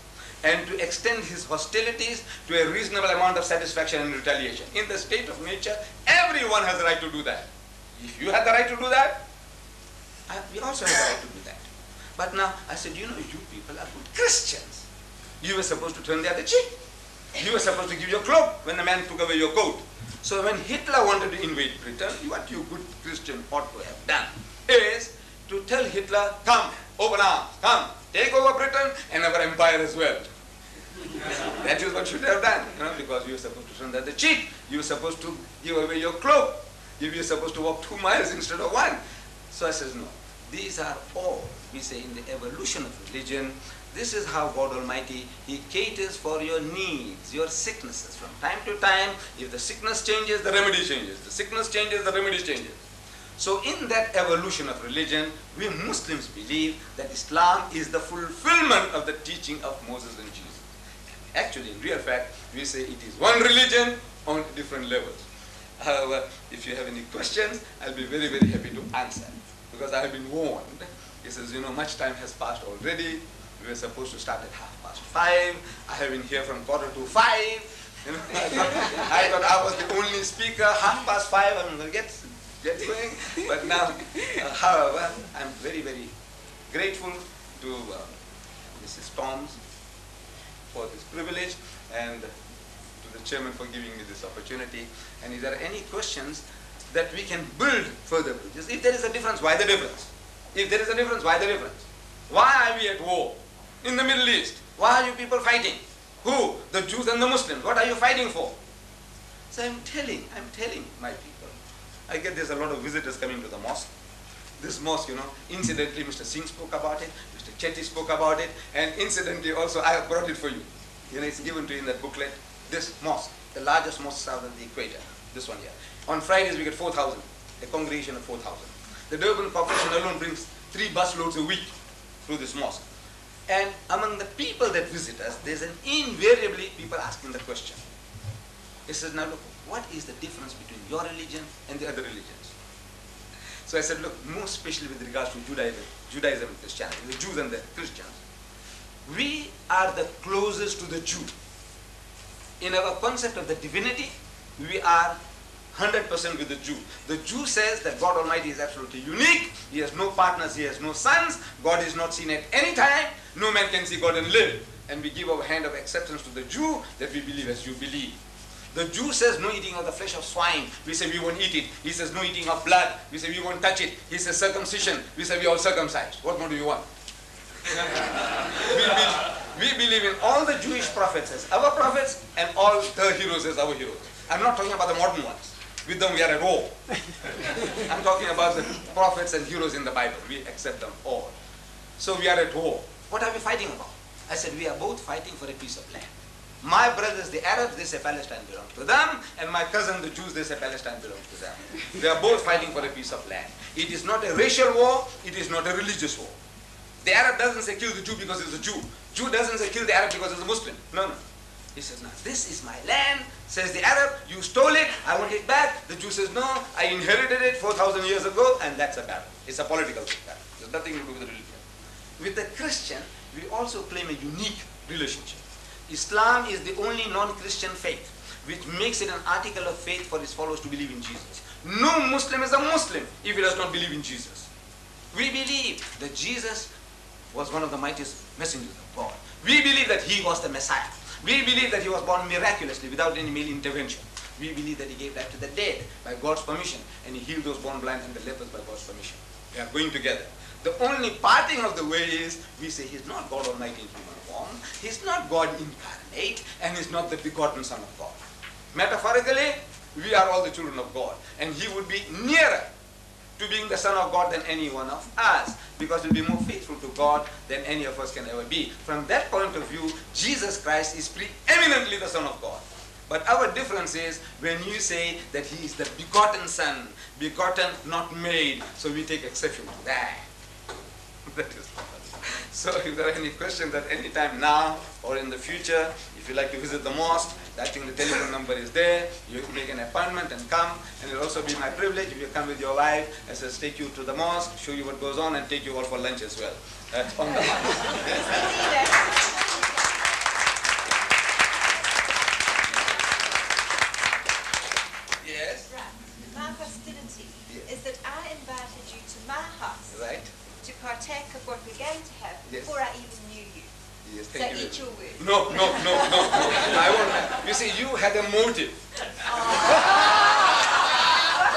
and to extend his hostilities to a reasonable amount of satisfaction and retaliation. In the state of nature, everyone has the right to do that. If you had the right to do that, we also have the right to do that. But now, I said, you people are good Christians. You were supposed to turn the other cheek. You were supposed to give your cloak when the man took away your coat. So when Hitler wanted to invade Britain, what you good Christian ought to have done is to tell Hitler, come, open arms, come, take over Britain and our empire as well. That is what you should have done, because you were supposed to turn the other cheek. You were supposed to give away your cloak. You were supposed to walk 2 miles instead of 1. So I says, no, these are all, we say, in the evolution of religion. This is how God Almighty, He caters for your needs, your sicknesses. From time to time, if the sickness changes, the remedy changes. The sickness changes, the remedy changes. So in that evolution of religion, we Muslims believe that Islam is the fulfillment of the teaching of Moses and Jesus. Actually, in real fact, we say it is one religion on different levels. However, if you have any questions, I'll be very, very happy to answer. Because I have been warned. He says, much time has passed already. We were supposed to start at 5:30. I have been here from 4:45. You know, I thought I was the only speaker, 5:30, I'm going to get going. But now, however, I'm very, very grateful to Mrs. Toms for this privilege and to the chairman for giving me this opportunity. And if there are any questions that we can build further bridges, if there is a difference, why the difference? If there is a difference, why the difference? Why are we at war in the Middle East? Why are you people fighting? Who? The Jews and the Muslims. What are you fighting for? So I'm telling my people. I get there's a lot of visitors coming to the mosque. This mosque, you know, incidentally Mr. Singh spoke about it, Mr. Chetty spoke about it, and incidentally also I have brought it for you. You know, it's given to you in that booklet. This mosque, the largest mosque south of the equator, this one here. On Fridays we get 4,000, a congregation of 4,000. The Durban Corporation alone brings 3 busloads a week through this mosque. And among the people that visit us, there's an invariably people asking the question. He says, now look, what is the difference between your religion and the other religions? So I said, look, most especially with regards to Judaism and Christianity, the Jews and the Christians, we are the closest to the Jew. In our concept of the divinity, we are 100% with the Jew. The Jew says that God Almighty is absolutely unique. He has no partners, he has no sons. God is not seen at any time. No man can see God and live. And we give our hand of acceptance to the Jew that we believe as you believe. The Jew says no eating of the flesh of swine. We say we won't eat it. He says no eating of blood. We say we won't touch it. He says circumcision. We say we all circumcised. What more do you want? we believe in all the Jewish prophets as our prophets and all the heroes as our heroes. I'm not talking about the modern ones. With them we are at war. I'm talking about the prophets and heroes in the Bible. We accept them all. So we are at war. What are we fighting about? I said we are both fighting for a piece of land. My brothers, the Arabs, they say Palestine belongs to them, and my cousin, the Jews, they say Palestine belongs to them. They are both fighting for a piece of land. It is not a racial war, it is not a religious war. The Arab doesn't say kill the Jew because he's a Jew. Jew doesn't say kill the Arab because he's a Muslim. No, no. He says, now this is my land, says the Arab, you stole it, I want it back. The Jew says, no, I inherited it 4,000 years ago, and that's a battle. It's a political battle. There's nothing to do with the religion. With the Christian, we also claim a unique relationship. Islam is the only non-Christian faith which makes it an article of faith for its followers to believe in Jesus. No Muslim is a Muslim if he does not believe in Jesus. We believe that Jesus was one of the mightiest messengers of God. We believe that he was the Messiah. We believe that he was born miraculously without any male intervention. We believe that he gave life to the dead by God's permission, and he healed those born blind and the lepers by God's permission. We are going together. The only parting of the way is we say he's not God Almighty in human form, he's not God incarnate, and he's not the begotten Son of God. Metaphorically, we are all the children of God, and he would be nearer to being the Son of God than any one of us, because he'll be more faithful to God than any of us can ever be. From that point of view, Jesus Christ is preeminently the Son of God. But our difference is when you say that he is the begotten Son, begotten, not made, so we take exception to that. That is so if there are any questions at any time now or in the future, if you like to visit the mosque, I think the telephone number is there. You make an appointment and come, and it will also be my privilege if you come with your wife, I says take you to the mosque, show you what goes on, and take you all for lunch as well. That's on the mosque. Yes? My hostility is that I invited you to my house. Right. To partake of what we're going to have before I even knew you. Yes, so thank you. eat your words. No. I won't. You see, you had a motive. What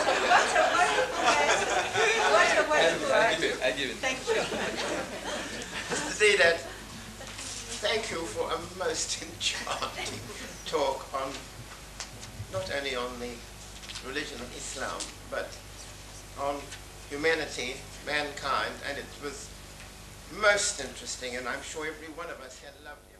a wonderful word. What a wonderful word. I give it. Thank you. Mr. Deedat, thank you for a most enchanting talk on, not only on the religion of Islam, but on humanity, mankind, and it was most interesting, and I'm sure every one of us had loved it.